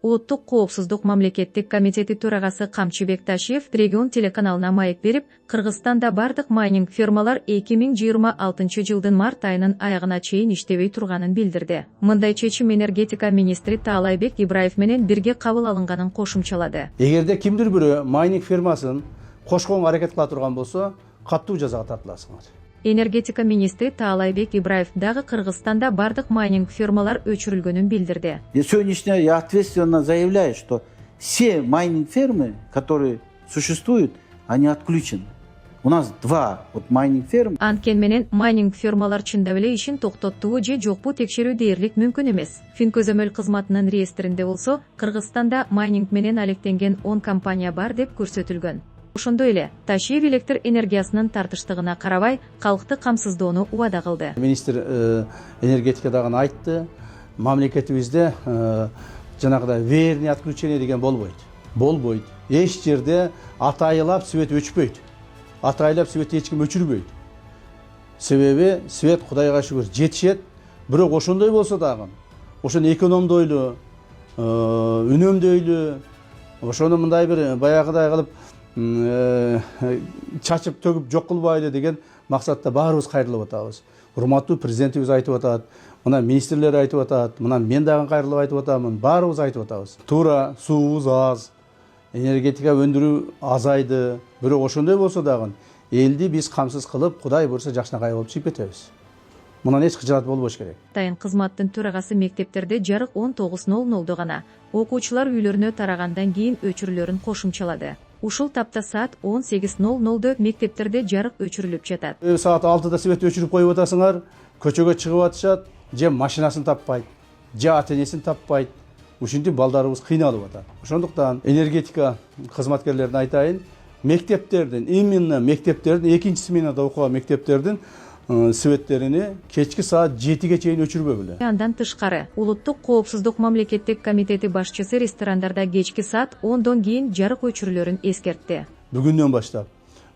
Улуттук коопсуздук мамлекеттик комитети төрагасы Камчыбек Ташиев Регион телеканалына маек берип, Кыргызстанда бардык майнинг фирмалар 2026 жылдын март айынын аягына чейин иштебей турганын билдирди. Мындай чечим энергетика министри Таалайбек Ибраев менен бирге кабыл алынганын кошумчалады. Эгерде кимдир бирөө майнинг фирмасын кошконго аракет кыла турган болсо, каттуу жазага тартыласыңар. Энергетика министри Таалайбек Ибраев дагы Кыргызстанда бардык майнинг фирмалар өчүрүлгөнүн билдирди. Сегодня я ответственно заявляю, что все майнинг фермы, которые существуют, они отключены. У нас 2 майнинг ферм. Анткени менен майнинг фирмалар чындап эле ишин токтоттубу же жокпу текшерүү дээрлик мүмкүн эмес. Финкөзөмөл кызматынын реестринде болсо, Кыргызстанда майнинг менен алектенген 10 компания бар деп көрсөтүлгөн. Ошондой эле Ташиев электр энергиясынын тартыштыгына карабай, калкты камсыздоону убада кылды. Министр энергетикадагы айтты, мамлекетибизде жанагыдай верный отключение деген болбойт. Эч жерде атайылап свет өчпөйт. Атайлап свет эч ким өчүрбөйт. Себеби свет Кудайга шүгүр жетишет, бирок ошондой болсо дагы, ошону экономдойлу, үнөмдөйлү, ошону мындай бир баягыдай кылып чачып төгүп жок кылбайлы деген максатта баарыбыз кайрылып атабыз. Урматтуу президентибиз айтып атат, мына министрлер айтып атат, мына мен дагы кайрылып айтып атамын, баарыбыз айтып атабыз. Туура суубуз аз, энергетика өндүрүү азайды, бирок ошондой болсо дагы элди биз камсыз кылып, Кудай буйрса жакшынакай болуп чыгып кетебиз. Мындан эч кыжаат болбош керек. Тайын кызматтын төрагасы мектептерде жарык 19:00 гана, окуучулар үйлөрүнө тарагандан кийин өчүрүлөрүн кошумчалады. Ушул тапта саат 18:00 мектептерде жарык өчүрүлүп жатат. Саат 6-да свет өчүрүп коюп атасыңар, көчөгө чыгып атышат, же машинасын таппайт, же ата-энесин таппайт. Ушинтип балдарыбыз кыйналып атат. Ошондуктан энергетика кызматкерлерине айтайын, мектептердин, именно мектептердин, экинчи сменада окуган мектептердин светтерини кечки саат 7-ге чейин өчүрбөгүлө. Андан тышкары, Улуттук коопсуздук мамлекеттик комитети башчысы ресторандарда кечки саат 10дон кийин жарык өчүрүлөрүн эскертти. Бүгүндөн баштап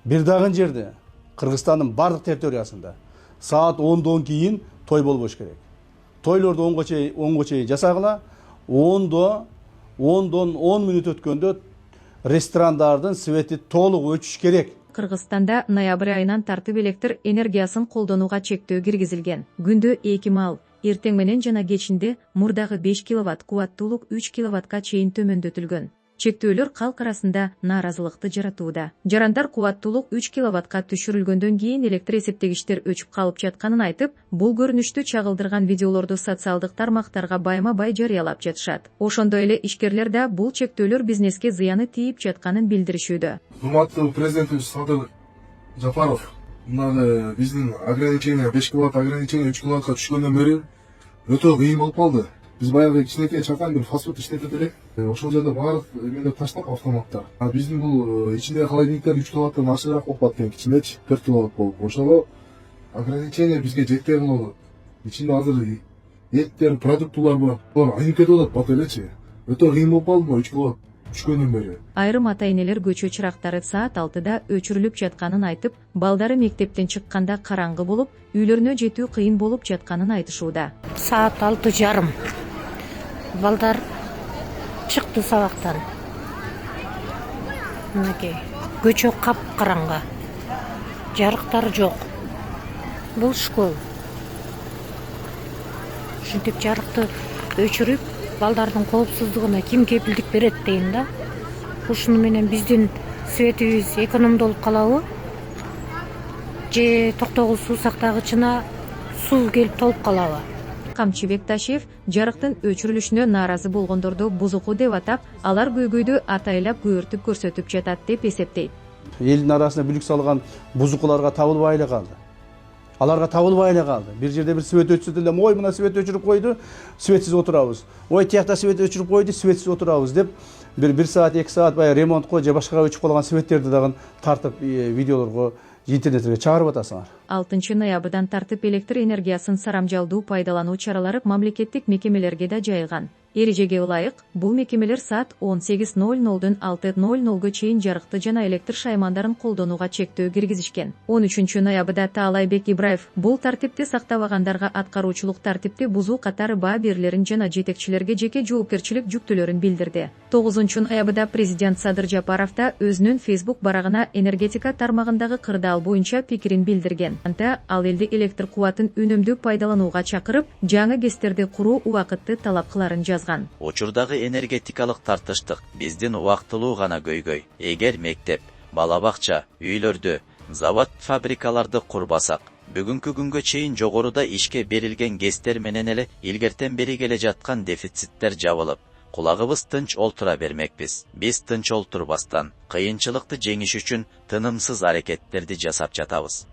бир дагы жерде Кыргызстандын бардык территориясында саат 10дон кийин той болбош керек. Тойлорду 10го чейин жасагыла, 10дон 10 мүнөт өткөндө ресторандардын свети толук өчүш керек. Кыргызстанда ноябрь айынан тартып электр энергиясын колдонууга чектөө киргизилген. Күндө 2 маал, эртең менен жана кечинде мурдагы 5 киловатт кубаттуулук 3 киловаттка чейин төмөндөтүлгөн. Чектөөлөр калк арасында нааразылыкты жаратууда. Жарандар кубаттуулук 3 киловаттка түшүрүлгөндөн кийин электр эсептегичтер өчүп калып жатканын айтып, бул көрүнүштү чагылдырган видеолорду социалдык тармактарга байма-бай жарыялап жатышат. Ошондой эле ишкерлер да бул чектөөлөр бизнеске зыяны тийип жатканын билдиришүүдө. Урматтуу президентибиз Садыр Жапаров, мына биздин ограничение 5 киловатт ограничение 3 киловаттка түшкөндөн бери өтө кыйын болуп калды. Биз баягы кичинекей чакан бир фастфуд иштетип элек. Ошол жерде баардык эмелер таштап автоматтар. Биздин бул ичинде холодильниктер 3 киловаттан ашыгыраак болуп калат, кичинечи 4 киловатт болуп. Ошого ограничение бизге жетпей калды. Ичинде азыр эттер, продуктулар бар. Булар айнып кетип атат бат элечи. Өтө кыйын болуп калды 3 киловатт түшкөндөн бери. Айрым ата-энелер көчө чырактары саат 6-да өчүрүлүп жатканын айтып, балдары мектептен чыкканда караңгы болуп, үйлөрүнө жетүү кыйын болуп жатканын айтышууда. Саат 6:30. Балдар чыкты сабактан. Мынакей, көчө кап-караңгы. Жарыктар жок. Бул школ. Ушинтип жарыкты өчүрүп, балдардын коопсуздугуна ким кепилдик берет дейм да. Ушуну менен биздин светибиз экономдолуп калабы? Же токтогул суу сактагычына суу келип толуп калабы? Камчыбек Ташиев жарыктын өчүрүлүшүнө нааразы болгондорду бузуку деп атап, алар көйгөйдү атайлап көөртүп көрсөтүп жатат деп эсептейт. Элдин арасына бүлүк салган бузукуларга табылбай эле калды. Аларга табылбай эле калды. Бир жерде бир свет өчсө деле, ой мына свет өчүрүп койду, светсиз отурабыз. Ой тиякта свет өчүрүп койду, светсиз отурабыз деп бир саат, 2 саат бая ремонтко же башкага өчүп калган светтерди дагы тартып видеолорго, интернетке чыгарып атасыңар. 6 ноябрдан тартып электр энергиясын сарамжалдуу пайдалануу чаралары мамлекеттик мекемелерге да жайылган. Эрежеге ылайык, бул мекемелер саат 18:00дон 6:00га чейин жарыкты жана электр шаймандарын колдонууга чектөө киргизишкен. 13 ноябрда Таалайбек Ибраев бул тартипти сактабагандарга аткаруучулук тартипти бузуу катары баа берилерин жана жетекчилерге жеке жоопкерчилик жүктөлөрүн билдирди. 9 ноябрда президент Садыр Жапаров да өзүнүн Facebook барагына энергетика тармагындагы кырдаал боюнча пикирин билдирген. Анда ал элди электр кубатын үнөмдүү пайдаланууга чакырып, жаңы ГЭСтерди куруу убакытты талап кыларын жазган. Учурдагы энергетикалык тартыштык биздин убактылуу гана көйгөй. Эгер мектеп, бала бакча, үйлөрдү, завод, фабрикаларды курбасак, бүгүнкү күнгө чейин жогоруда ишке берилген ГЭСтер менен эле илгертен бери келе жаткан дефициттер жабылып, кулагыбыз тынч олтура бермекпиз. Биз тынч олтурбастан, кыйынчылыкты жеңиш үчүн тынымсыз аракеттерди жасап жатабыз.